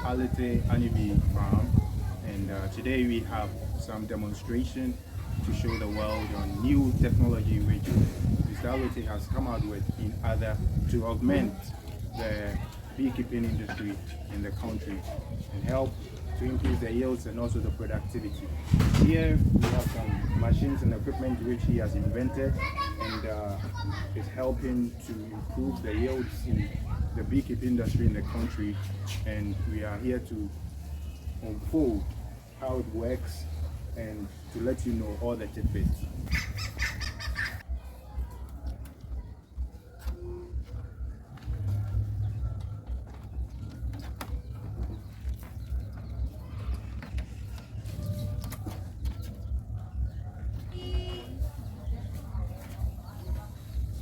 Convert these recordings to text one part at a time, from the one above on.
Alite honeybee farm, and today we have some demonstration to show the world on new technology which Mr. Alite has come out with in order to augment the beekeeping industry in the country and help to increase the yields and also the productivity. Here we have some machines and equipment which he has invented and is helping to improve the yields in the beekeeping industry in the country, and we are here to unfold how it works and to let you know all the tidbits.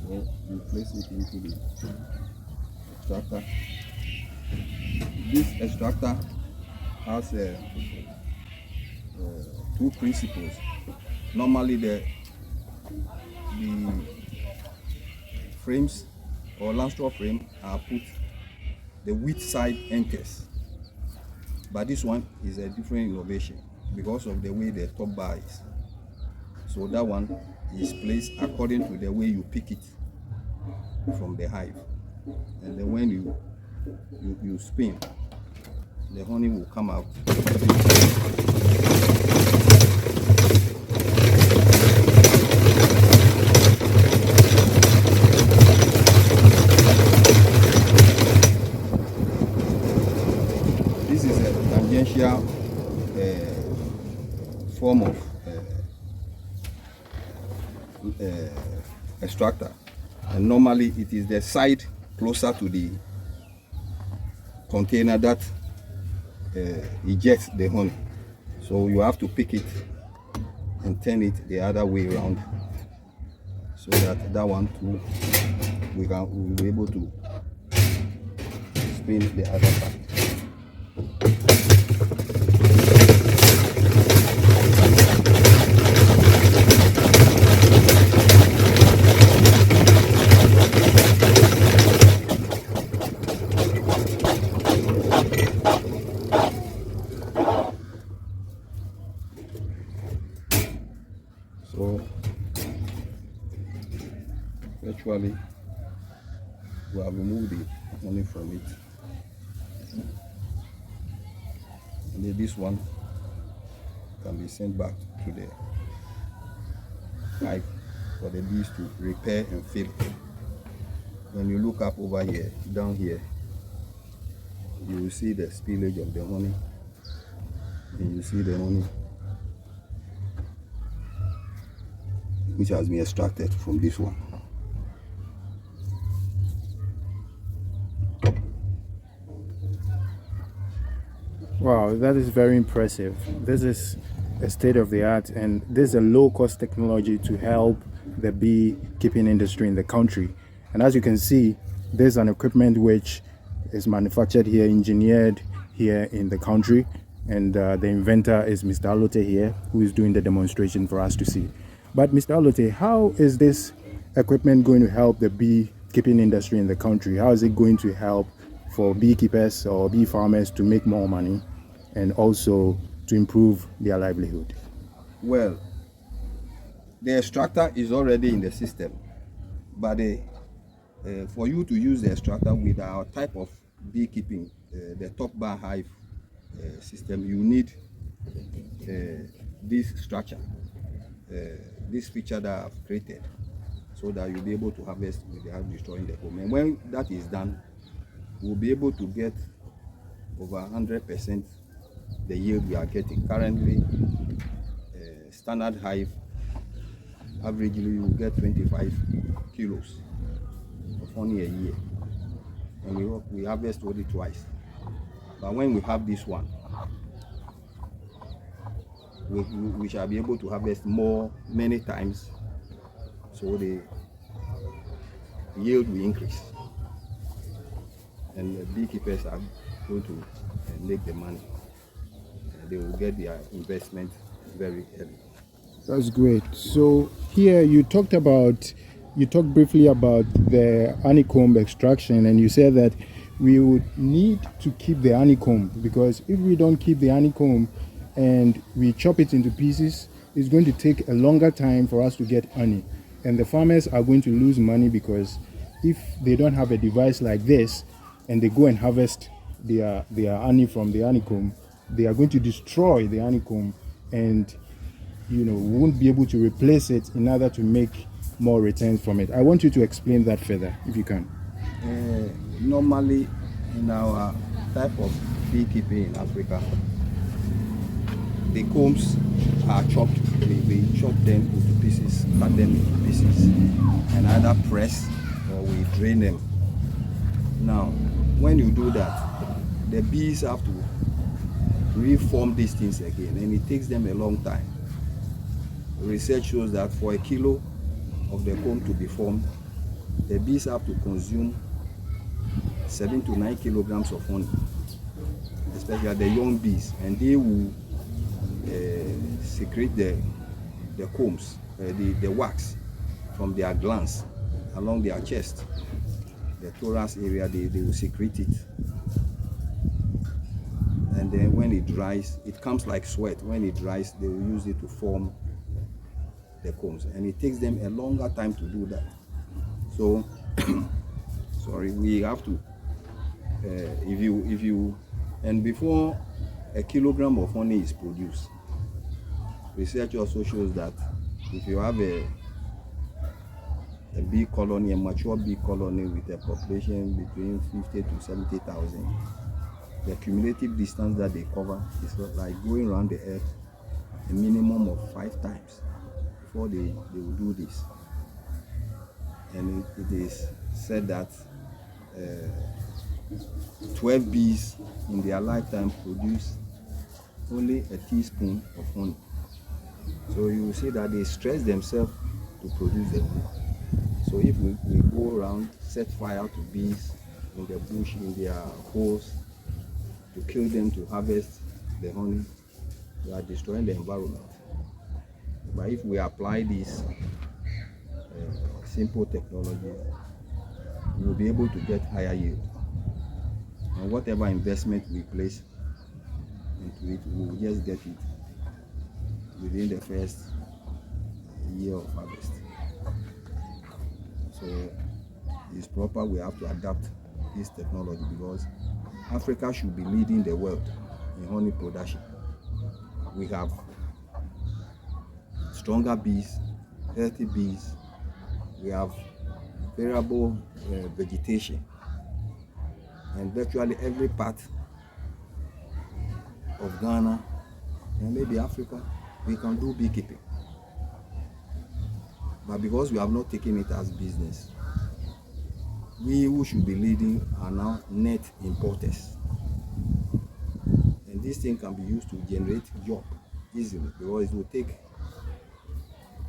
So you place it into the extractor. This extractor has two principles. Normally the frames or landstraw frame are put the width side anchors, but this one is a different innovation because of the way the top bar is. So that one is placed according to the way you pick it from the hive, and then when you spin, the honey will come out. This is a tangential form of extractor, and normally it is the side closer to the container that ejects the honey. So you have to pick it and turn it the other way around, so that one too we will be able to spin the other side. So virtually we have removed the honey from it, and then this one can be sent back to the hive for the bees to repair and fill. When you look up over here, down here, you will see the spillage of the honey, and you see the honey which has been extracted from this one. Wow, that is very impressive. This is a state of the art, and this is a low-cost technology to help the beekeeping industry in the country. And as you can see, there's an equipment which is manufactured here, engineered here in the country, and the inventor is Mr. Alite here, who is doing the demonstration for us to see. But Mr. Alite, how is this equipment going to help the beekeeping industry in the country? How is it going to help for beekeepers or bee farmers to make more money and also to improve their livelihood? Well, the extractor is already in the system, but for you to use the extractor with our type of beekeeping, the top bar hive system, you need this structure, this feature that I've created, so that you'll be able to harvest without destroying the home. And when that is done, we'll be able to get over 100% the yield we are getting. Currently, standard hive, averagely you get 25 kilos of honey a year, and we harvest only twice. But when we have this one, we shall be able to harvest many times, so the yield will increase, and the beekeepers are going to make the money. They will get their investment very early. That's great. So here you talked briefly about the honeycomb extraction, and you said that we would need to keep the honeycomb, because if we don't keep the honeycomb and we chop it into pieces, it's going to take a longer time for us to get honey. And the farmers are going to lose money, because if they don't have a device like this and they go and harvest their honey from the honeycomb, they are going to destroy the honeycomb, and we won't be able to replace it in order to make more returns from it. I want you to explain that further, if you can. Normally, in our type of beekeeping in Africa, the combs are chopped. We chop them into pieces, cut them into pieces, and either press or we drain them. Now, when you do that, the bees have to reform these things again, and it takes them a long time. Research shows that for a kilo of the comb to be formed, the bees have to consume 7 to 9 kilograms of honey, especially the young bees, and they will secrete the combs, the wax from their glands along their chest, the thorax area. They will secrete it, and then when it dries, it comes like sweat. When it dries, they will use it to form the combs, and it takes them a longer time to do that. So sorry, we have to if you and before a kilogram of honey is produced, research also shows that if you have a bee colony, a mature bee colony with a population between 50 to 70,000, the cumulative distance that they cover is like going around the earth a minimum of 5 times before they will do this. And it is said that 12 bees in their lifetime produce only a teaspoon of honey. So you will see that they stress themselves to produce the honey. So if we go around, set fire to bees in the bush, in their holes, to kill them, to harvest the honey, we are destroying the environment. But if we apply this simple technology, we will be able to get higher yield. And whatever investment we place into it, we will just get it within the first year of harvest. So it's proper, we have to adapt this technology, because Africa should be leading the world in honey production. We have stronger bees, healthy bees, we have variable vegetation, and virtually every part of Ghana and maybe Africa, we can do beekeeping. But because we have not taken it as business, we who should be leading are now net importers. And this thing can be used to generate job easily, because it will take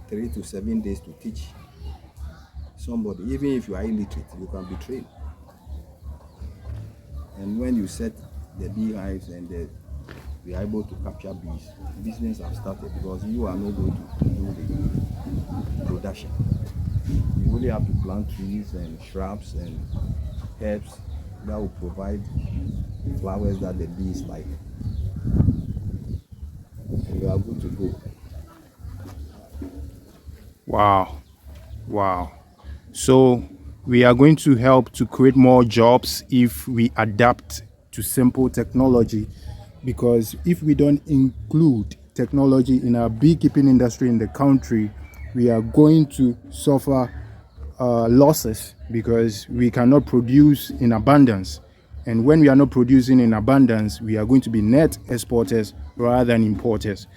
3 to 7 days to teach somebody. Even if you are illiterate, you can be trained. And when you set the beehives and we are able to capture bees, business has started, because you are not going to do the production. You really have to plant trees and shrubs and herbs that will provide flowers that the bees like, and you are good to go. Wow. So we are going to help to create more jobs if we adapt to simple technology, because if we don't include technology in our beekeeping industry in the country, we are going to suffer losses, because we cannot produce in abundance. And when we are not producing in abundance, we are going to be net exporters rather than importers,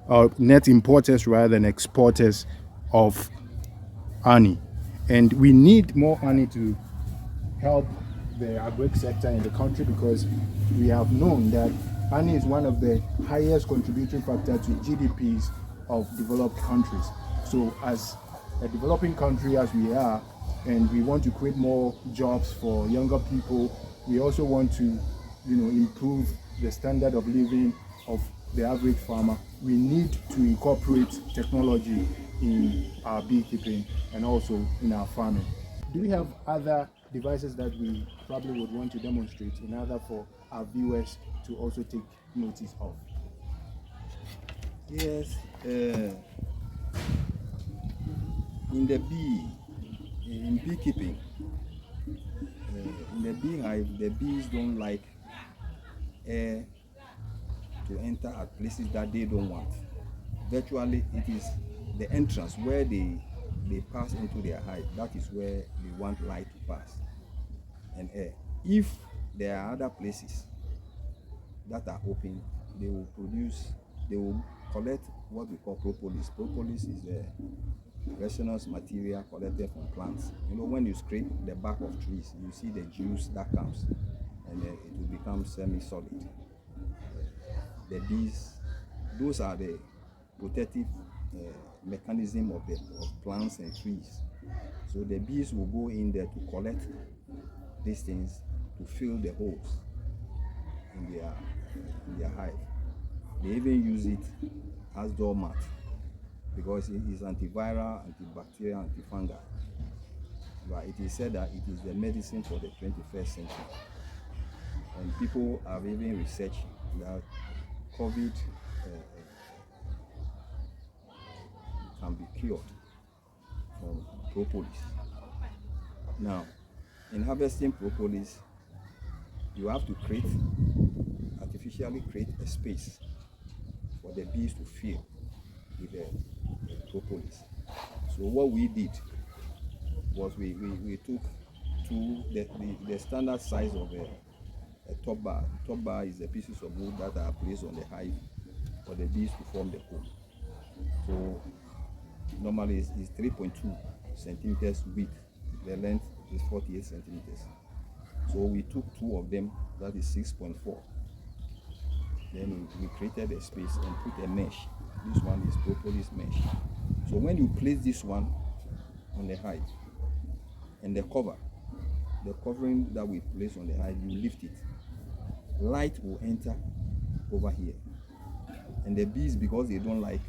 or net importers rather than exporters of honey. And we need more honey to help the agri sector in the country, because we have known that honey is one of the highest contributing factors to GDPs of developed countries. So as a developing country as we are, and we want to create more jobs for younger people, we also want to improve the standard of living of the average farmer. We need to incorporate technology in our beekeeping and also in our farming. Do we have other devices that we probably would want to demonstrate in order for our viewers to also take notice of? Yes, in the bee, in beekeeping, in the beehive, the bees don't like air to enter at places that they don't want. Virtually, it is the entrance where they pass into their hive. That is where they want light to pass and air. If there are other places that are open, they will collect what we call propolis. Propolis is a resinous material collected from plants. You know, when you scrape the bark of trees, you see the juice that comes, and it will become semi-solid. The bees, those are the protective mechanism of plants and trees. So the bees will go in there to collect these things to fill the holes in their hive. They even use it as doormat because it is antiviral, antibacterial, antifungal. But it is said that it is the medicine for the 21st century. And people have even researched that COVID can be cured from propolis. Now, in harvesting propolis, you have to artificially create a space for the bees to fill with the propolis. So what we did was we took the standard size of a top bar. Top bar is the pieces of wood that are placed on the hive for the bees to form the comb. So normally it's 3.2 centimeters width. The length is 48 centimeters. So we took two of them, that is 6.4. Then we created a space and put a mesh. This one is propolis mesh. So when you place this one on the hive and the covering that we place on the hive, you lift it. Light will enter over here. And the bees, because they don't like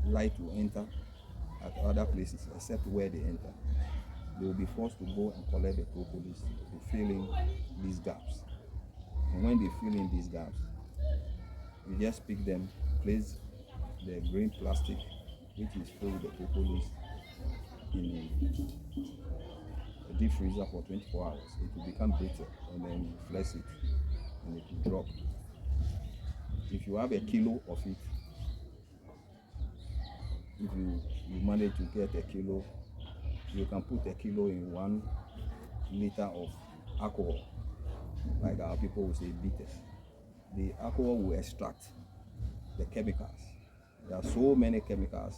light to enter at other places except where they enter, they will be forced to go and collect the propolis to fill in these gaps. And when they fill in these gaps, you just pick them, place the green plastic, which is filled with the propolis, in a deep freezer for 24 hours. It will become brittle, and then you flex it, and it will drop. If you have a kilo of it, if you manage to get a kilo, you can put a kilo in 1 liter of alcohol, like our people will say bitters. The alcohol will extract the chemicals. There are so many chemicals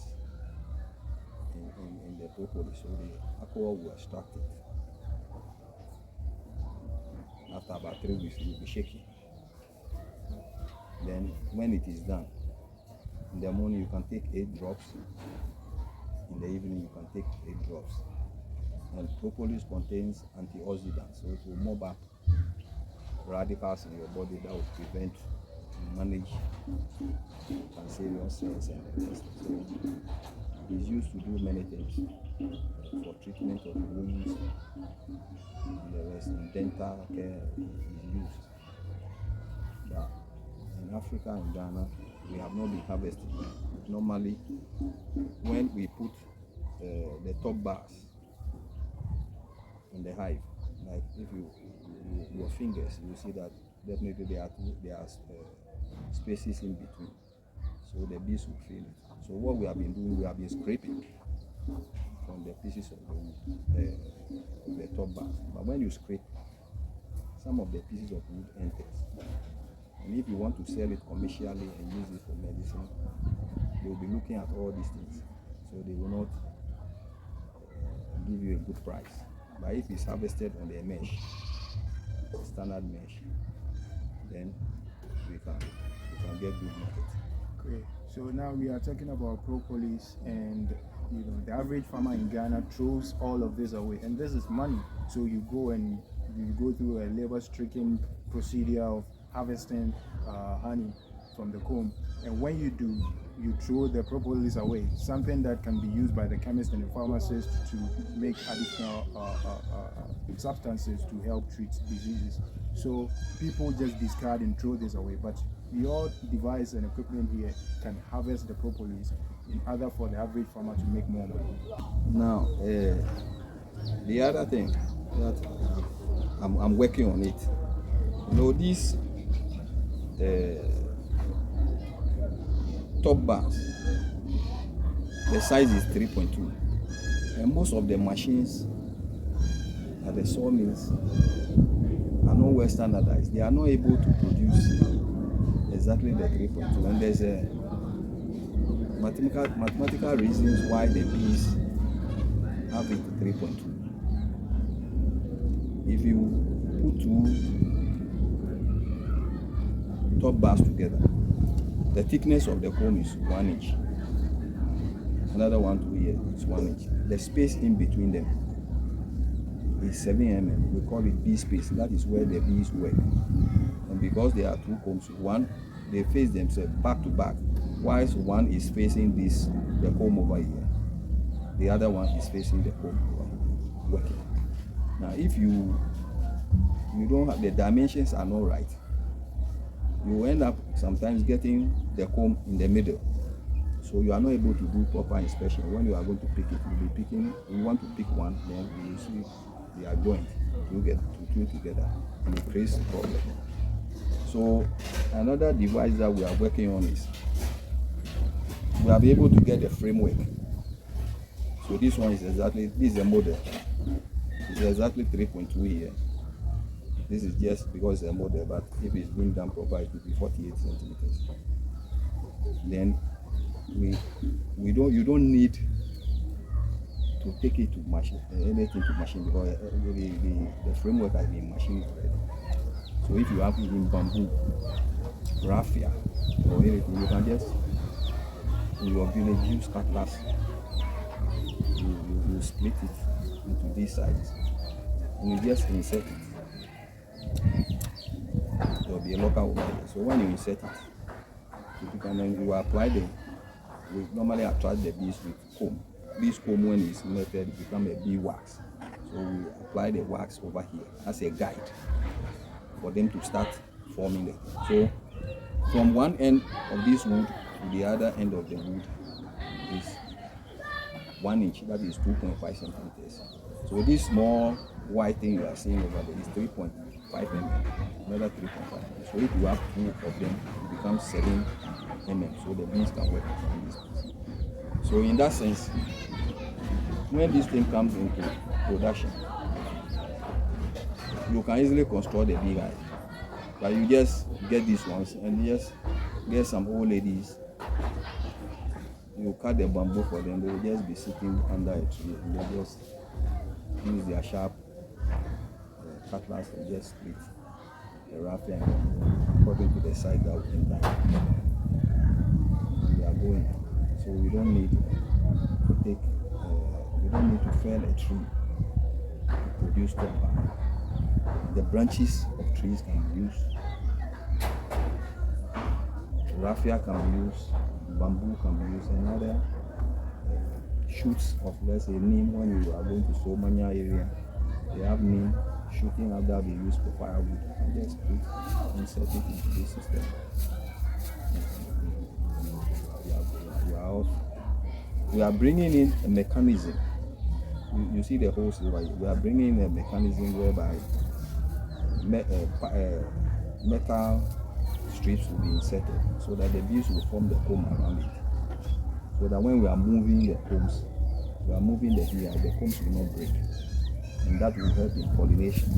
in the propolis, so the alcohol will extract it. After about 3 weeks, you will be shaking. Then when it is done, in the morning you can take 8 drops. In the evening you can take 8 drops. And propolis contains antioxidants, so it will mob up radicals in your body that will prevent and manage cancerous cells and the rest. So it is used to do many things for treatment of wounds and the rest. In dental care is used. But in Africa and Ghana, we have not been harvesting. Normally, when we put the top bars on the hive, like if your fingers, you see that definitely there are spaces in between, so the bees will feel it. So what we have been doing, we have been scraping from the pieces of the top bars. But when you scrape, some of the pieces of wood enters. And if you want to sell it commercially and use it for medicine, they will be looking at all these things. So they will not give you a good price. But if it's harvested on the mesh, the standard mesh, then we can get good market. Great. So now we are talking about propolis, and the average farmer in Ghana throws all of this away, and this is money. So you go through a labor-stricken procedure of harvesting honey, from the comb. And when you do, you throw the propolis away, something that can be used by the chemist and the pharmacist to make additional substances to help treat diseases. So people just discard and throw this away. But your device and equipment here can harvest the propolis in order for the average farmer to make more money. Now, the other thing that I'm working on it, this top bars, the size is 3.2, and most of the machines at the sawmills are not well standardized. They are not able to produce exactly the 3.2, and there's a mathematical reasons why the bees have it 3.2. If you put two top bars together, the thickness of the comb is 1 inch. Another one here is 1 inch. The space in between them is 7 mm. We call it bee space. That is where the bees work. And because there are two combs, one, they face themselves back to back, whilst one is facing the comb over here. The other one is facing the comb working. Now, if you don't have the dimensions are not right, you end up sometimes getting the comb in the middle. So you are not able to do proper inspection. When you are going to pick it, you'll be picking, you want to pick one, then you see they are joined together, and it creates a problem. So another device that we are working on is we are able to get the framework. So this one is this is a model. It's exactly 3.2 here. This is just because it's a model, but if it's being done properly, it will be 48 centimeters. Then you don't need to take it to machine, anything to machine, because the framework has been machined already. So if you have even bamboo, raffia, or anything, you can just in your village use cutlass. You split it into these sides, and you just insert it. There will be a locker over there. So when you insert it, you apply we normally attract the bees with comb. This comb, when it's melted, it becomes a bee wax. So we apply the wax over here as a guide for them to start forming them. So from one end of this wood to the other end of the wood is 1 inch, that is 2.5 centimeters. So this small white thing you are seeing over there is 3.5 mm, another 3.5. So if you have two of them, it becomes 7 mm, so the bees can work from this piece. So in that sense, when this thing comes into production, you can easily construct a bee hive. But you just get these ones and just get some old ladies. You cut the bamboo for them, they will just be sitting under a tree and they just use their sharp cutlass and just split the raffia according to the size that we enter. We are going. So we don't need to fell a tree to produce copper. The branches of trees can be used. Raffia can be used. Bamboo can be used. And other shoots of, let's say, neem. When you are going to Somanya area, they have neem shooting out that they use for firewood. And just insert it into the system. We are bringing in a mechanism. You see the holes right? We are bringing in a mechanism whereby metal strips will be inserted so that the bees will form the comb around it. So that when we are moving the combs, we are moving the beehive, the combs will not break. And that will help in pollination.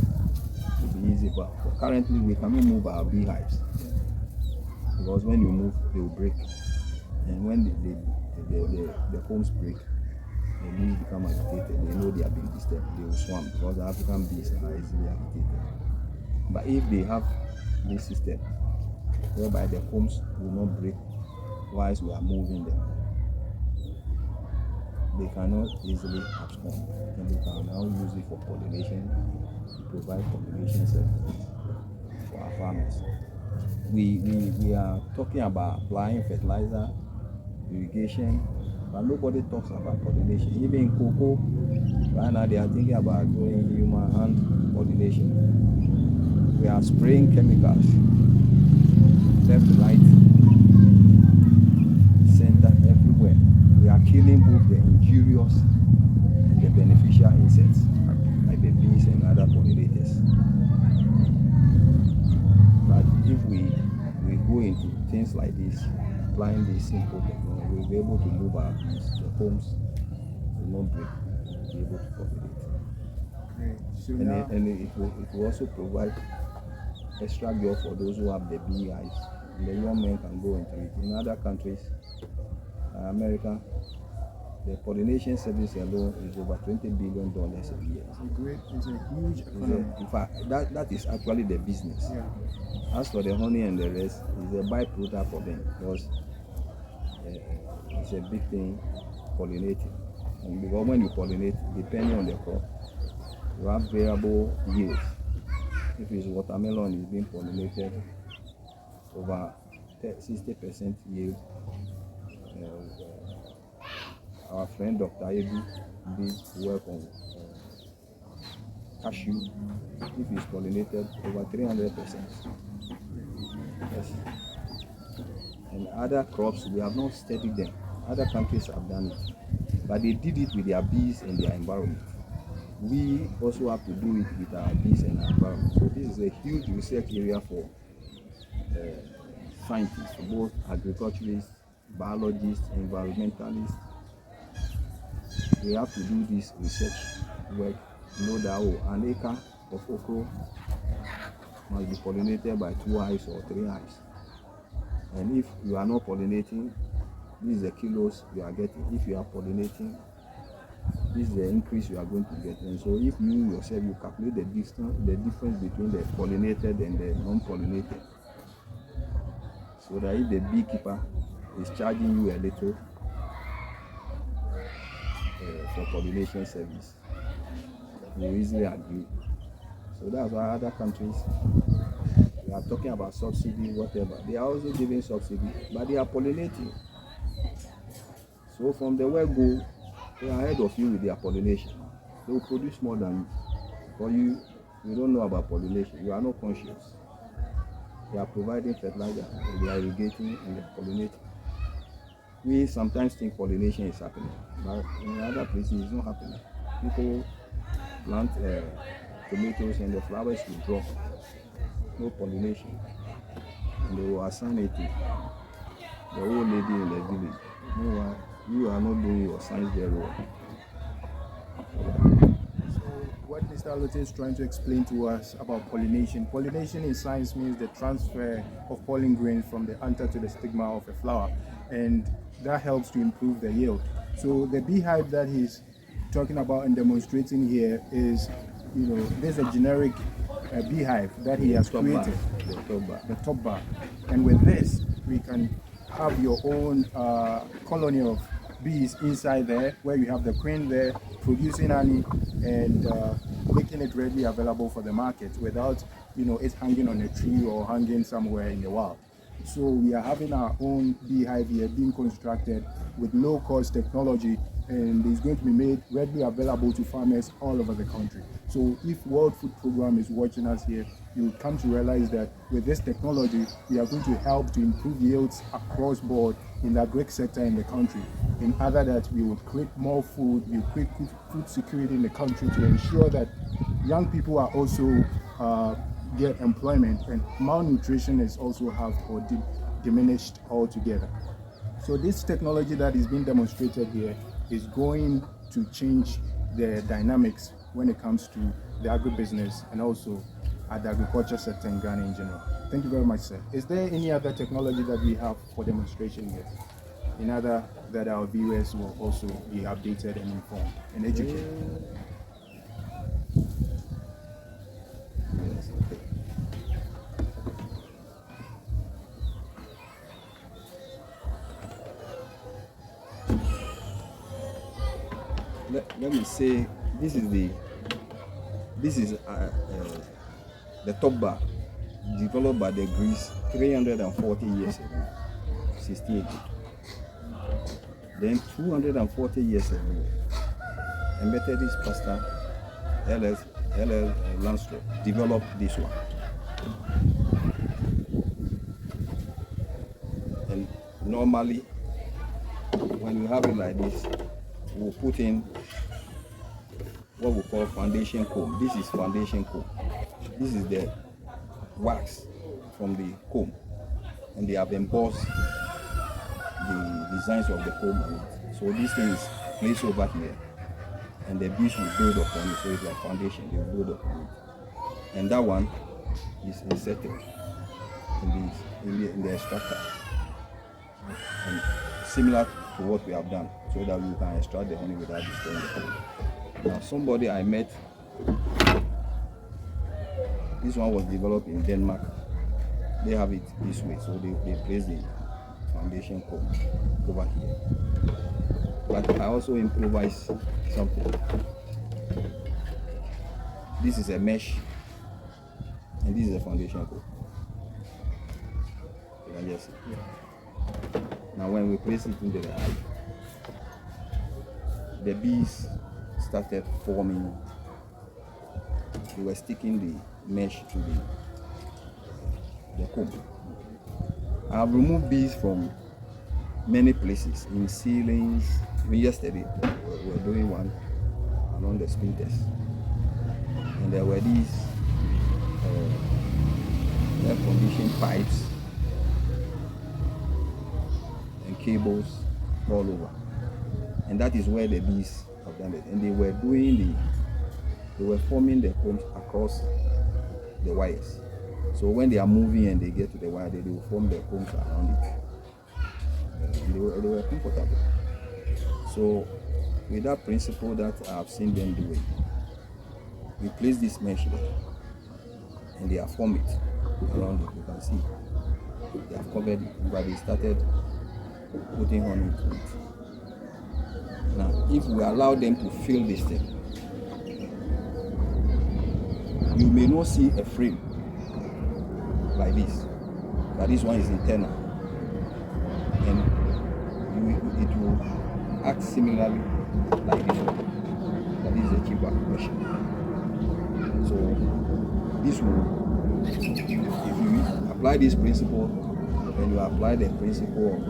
It will be easy. But currently, we cannot move our beehives because when you move, they will break. And when the combs break, the bees become agitated. They know they are being disturbed. They will swarm because the African bees are easily agitated. But if they have this system whereby the combs will not break whilst we are moving them, they cannot easily abscond, and we can now use it for pollination to provide pollination services for our farmers. we are talking about applying fertilizer, irrigation, but nobody talks about pollination. Even in cocoa, right now they are thinking about doing human hand pollination. We are spraying chemicals left, right, center, everywhere. We are killing both the injurious and the beneficial insects, like the bees and other pollinators. But if we go into things like this, applying this simple technology, we'll be able to move our bees. The homes will not break. We'll be able to populate. Great. So And, now, it will also provide extra job for those who have the beehives. The young men can go into it. In other countries, America, the pollination service alone is over $20 billion a year. it's a huge economy. In fact, that is actually the business. Yeah. As for the honey and the rest, it's a byproduct for them because it's a big thing pollinating. And because when you pollinate, depending on the crop, you have variable yields. If it's watermelon, is being pollinated over 60% yield. Our friend Dr. Edu did work on cashew. If it's pollinated, over 300%. Yes. And other crops, we have not studied them. Other countries have done it, but they did it with their bees and their environment. We also have to do it with our bees and our environment. So this is a huge research area for scientists, both agriculturalists, biologists, environmentalists. We have to do this research work. You know that an acre of okra must be pollinated by 2 hives or 3 hives. And if you are not pollinating, this is the kilos you are getting. If you are pollinating, this is the increase you are going to get. And so if you yourself, you calculate the difference between the pollinated and the non-pollinated. So that if the beekeeper is charging you a little for pollination service, you easily agree. So that's why other countries, we are talking about subsidy, whatever. They are also giving subsidy, but they are pollinating. So from the word go, they are ahead of you with their pollination. They will produce more than you. For you don't know about pollination. You are not conscious. They are providing fertilizer, they are irrigating, and they are pollinating. We sometimes think pollination is happening, but in other places it's not happening. People plant tomatoes and the flowers will drop. No pollination. And they will assign it to the old lady in the village. You know why? You are not doing your science very well. So what Mr. Alote is trying to explain to us about pollination. Pollination in science means the transfer of pollen grains from the anther to the stigma of a flower, and that helps to improve the yield. So the beehive that he's talking about and demonstrating here is, there's a generic beehive that he has created, the top bar. And with this, we can have your own colony of bees inside there, where you have the queen there producing honey and making it readily available for the market without it hanging on a tree or hanging somewhere in the wild. So we are having our own beehive here being constructed with low-cost technology, and it's going to be made readily available to farmers all over the country. So if World Food Program is watching us here, you will come to realize that with this technology, we are going to help to improve yields across board in the agri sector in the country. In other that we will create more food, we will create food security in the country to ensure that young people are also get employment, and malnutrition is also halved or diminished altogether. So this technology that is being demonstrated here is going to change the dynamics when it comes to the agribusiness and also at the agriculture sector in Ghana in general. Thank you very much, sir. Is there any other technology that we have for demonstration here? In order that our viewers will also be updated and informed and educated. Let me say, this is the top bar developed by the Greeks 340 years ago, 68. Then 240 years ago, a Methodist pastor, L.L. Langstroth, developed this one. And normally, when you have it like this, we'll put in what we call foundation comb. This is foundation comb. This is the wax from the comb, and they have embossed the designs of the comb on it. So this thing is placed over here, and the bees will build upon it. So it's like foundation, they will build upon it. And that one is inserted in the extractor, and similar to what we have done, so that we can extract the honey without destroying the comb. Now, somebody I met, this one was developed in Denmark. They have it this way, so they place the foundation comb over here. But I also improvise something. This is a mesh, and this is a foundation comb. You can just see. Now, when we place it into the hive, the bees started forming. They were sticking the mesh to the comb. I have removed bees from many places, in ceilings. Even yesterday, we were doing one along the splinters, and there were these air-conditioned pipes and cables all over, and that is where the bees have done it. And they were forming the combs across the wires. So when they are moving and they get to the wire, they will form the combs around it. They were comfortable. So with that principle that I've seen them doing, we place this mesh there, and they have formed it around it. You can see they have covered it, but they started putting honey into it. Now, if we allow them to fill this thing, you may not see a frame like this, but this one is internal, and it will act similarly like this one, but this is a cheaper version. So this will, if you apply this principle, and you apply the principle of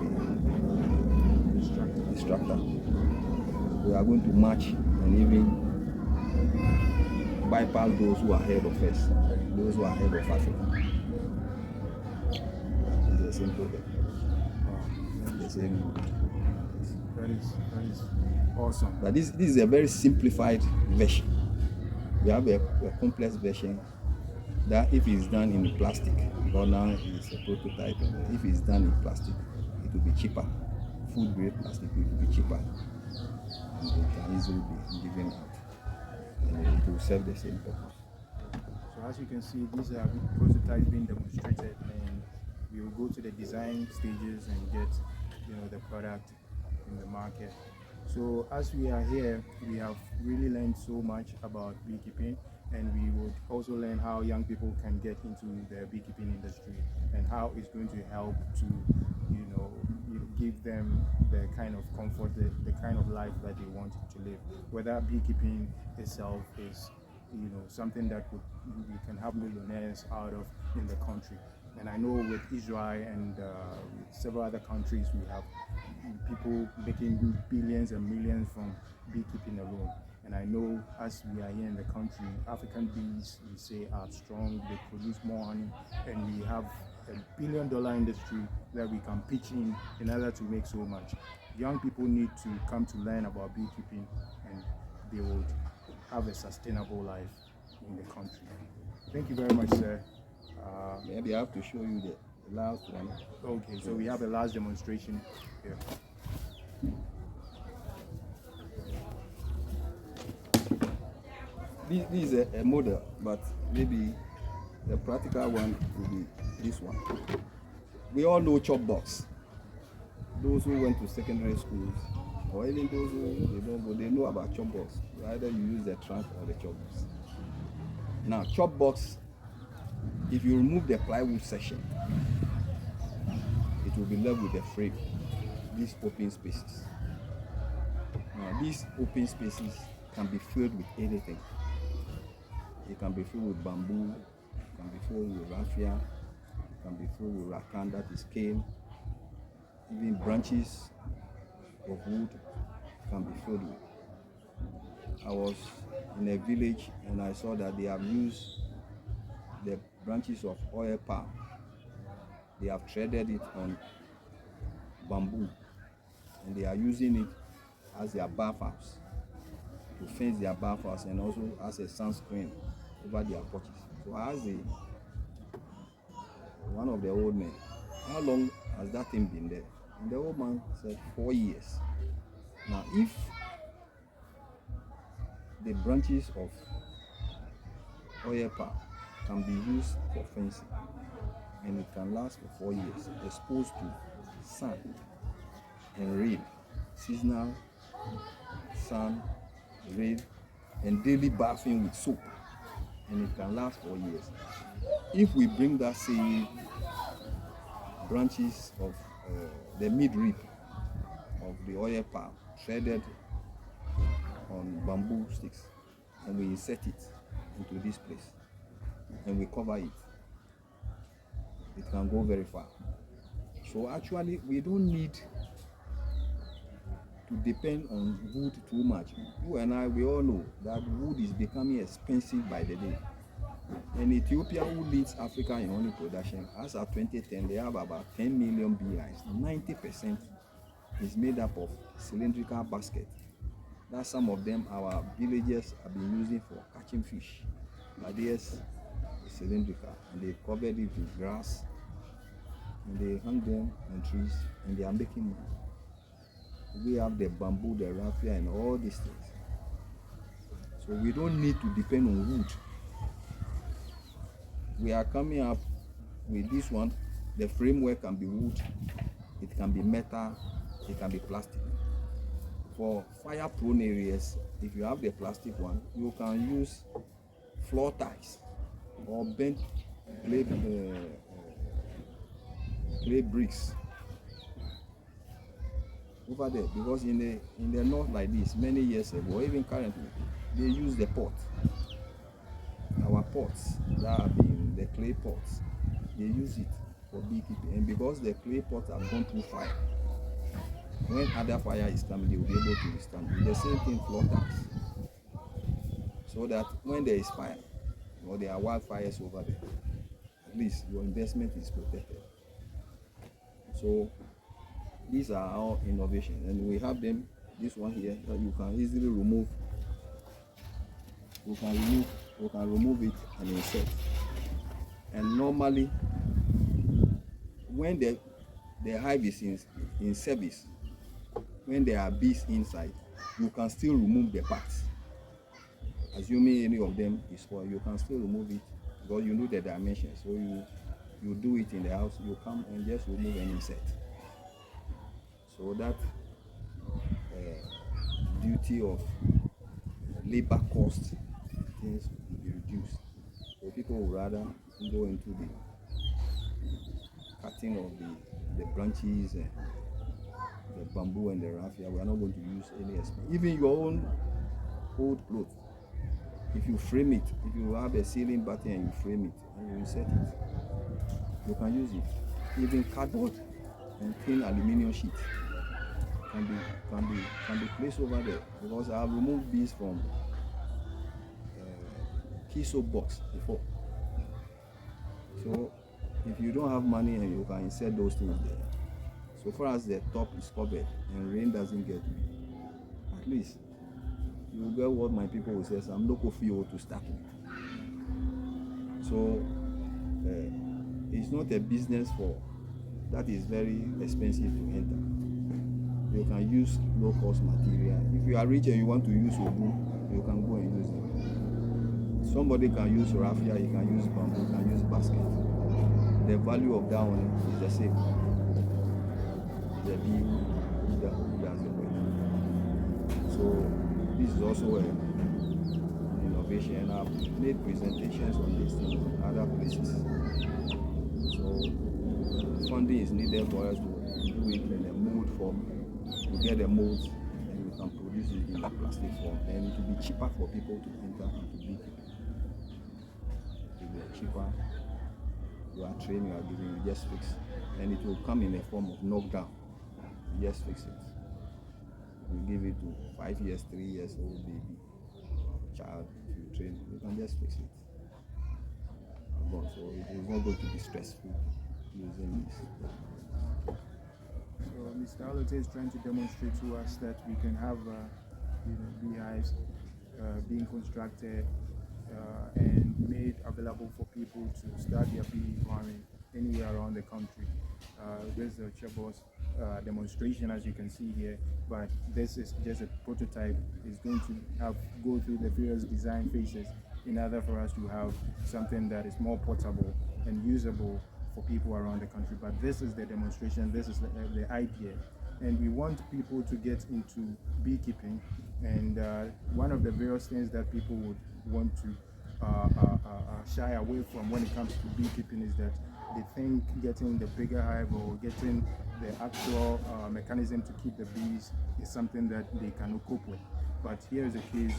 the instructor, we are going to match and even bypass those who are ahead of us, those who are ahead of Africa. It's the same problem. The same. That is awesome. But this is a very simplified version. We have a complex version that, if it's done in plastic, because now it's a prototype, and if it's done in plastic, it will be cheaper. Food grade plastic, it will be cheaper, and it can easily be given out, and it will serve the same purpose. So as you can see, these are prototypes being demonstrated, and we will go to the design stages and get the product in the market. So as we are here, we have really learned so much about beekeeping, and we would also learn how young people can get into the beekeeping industry, and how it's going to help to give them the kind of comfort, the kind of life that they want to live. Whether beekeeping itself is something that we can have millionaires out of in the country. And I know with Israel and several other countries, we have people making billions and millions from beekeeping alone. And I know as we are here in the country, African bees, we say, are strong, they produce more honey, and we have a billion-dollar industry that we can pitch in order to make so much. Young people need to come to learn about beekeeping, and they will have a sustainable life in the country. Thank you very much, sir. Maybe I have to show you the last one. Okay, so we have a last demonstration here. This is a model, but maybe the practical one will be this one. We all know chop box. Those who went to secondary schools, or even those who don't go, they know about chop box. Either you use the trunk or the chop box. Now, chop box If you remove the plywood section, it will be left with the frame, these open spaces. Now, these open spaces can be filled with anything. It can be filled with bamboo, it can be filled with raffia, it can be filled with rattan, that is cane, even branches of wood can be filled with. I was in a village and I saw that they have used the branches of oil palm. They have threaded it on bamboo and they are using it as their bathhouse, to fence their bathhouse and also as a sunscreen over their porches. So I asked one of the old men, how long has that thing been there? And the old man said 4 years. Now if the branches of oil palm can be used for fencing and it can last for 4 years, exposed to sun and rain, seasonal sun, rain, and daily bathing with soap, and it can last 4 years. If we bring that same branches of the midrib of the oil palm threaded on bamboo sticks and we insert it into this place and we cover it, it can go very far. So actually we don't need to depend on wood too much. You and I, we all know that wood is becoming expensive by the day. And Ethiopia, who leads Africa in honey production, as of 2010, they have about 10 million beehives. 90% is made up of cylindrical basket. That some of them our villagers have been using for catching fish. But theirs is cylindrical, and they covered it with grass, and they hang them on trees, and they are making money. We have the bamboo, the raffia, and all these things. So we don't need to depend on wood. We are coming up with this one. The framework can be wood, it can be metal, it can be plastic. For fire-prone areas, if you have the plastic one, you can use floor tiles or bent clay bricks over there, because in the north like this, many years ago, even currently, they use the pot. Our pots that have been the clay pots, they use it for beekeeping, and because the clay pots have gone through fire, when other fire is coming, they will be able to withstand it. The same thing floor tiles, so that when there is fire or there are wildfires over there, at least your investment is protected. So these are our innovations, and we have them. This one here that you can easily remove. We can remove it and insert. And normally, when the hive is in service, when there are bees inside, you can still remove the parts. Assuming any of them is spoiled, you can still remove it because you know the dimensions. So you do it in the house. You come and just remove and insert. So that duty of labor cost things will be reduced. So people would rather go into the cutting of the branches and the bamboo and the raffia. We are not going to use any expense. Even your own old clothes, if you frame it, if you have a ceiling button and you frame it and you insert it, you can use it. Even cardboard and thin aluminium sheet can be placed over there, because I have removed bees from key soap box before. So if you don't have money, and you can insert those things there, so far as the top is covered and rain doesn't get you, at least you will get what my people will say, some local fuel to start with. So it's not a business that is very expensive to enter. You can use low cost material. If you are rich and you want to use wood, you can go and use it. Somebody can use raffia, you can use bamboo, you can use basket. The value of that one is the same. The bee who does the work. So this is also an innovation. innovation, and I've made presentations on this thing in other places. So funding is needed for us to do it in a mold form. To get the molds, and we can produce it in a plastic form. Then it will be cheaper for people to enter into beekeeping. It will be cheaper. You are trained, you are giving, you just fix it. And it will come in a form of knockdown. You just fix it. You give it to 5 years, 3 years old baby, child, if you train, you can just fix it. So it is not going to be stressful using this. So Mr. Alote is trying to demonstrate to us that we can have beehives being constructed and made available for people to start their bee farming anywhere around the country. This is a Chabos demonstration, as you can see here, but this is just a prototype. It's going to go through the various design phases in order for us to have something that is more portable and usable for people around the country. But this is the demonstration, this is the idea, and we want people to get into beekeeping. And one of the various things that people would want to shy away from when it comes to beekeeping is that they think getting the bigger hive or getting the actual mechanism to keep the bees is something that they cannot cope with. But here is the case.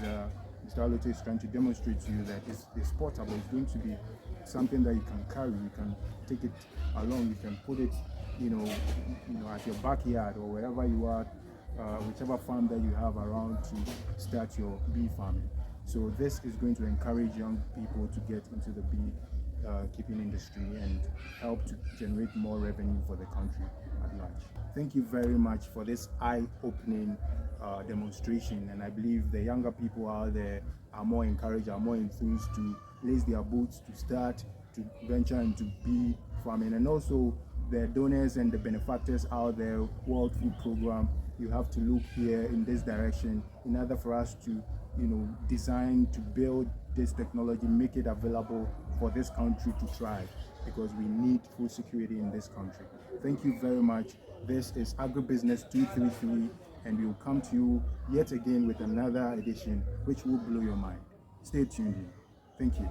Mr. Alote is trying to demonstrate to you that it's portable. It's going to be something that you can carry. You can take it along. You can put it, at your backyard or wherever you are, whichever farm that you have around to start your bee farming. So this is going to encourage young people to get into the bee keeping industry and help to generate more revenue for the country at large. Thank you very much for this eye-opening demonstration, and I believe the younger people out there are more encouraged, are more enthused to lace their boots to start to venture into bee farming. And also the donors and the benefactors out there, World Food Program, you have to look here in this direction in order for us to design, to build this technology, make it available for this country to thrive, because we need food security in this country. Thank you very much. This is Agribusiness 233, and we will come to you yet again with another edition which will blow your mind. Stay tuned in. Thank you.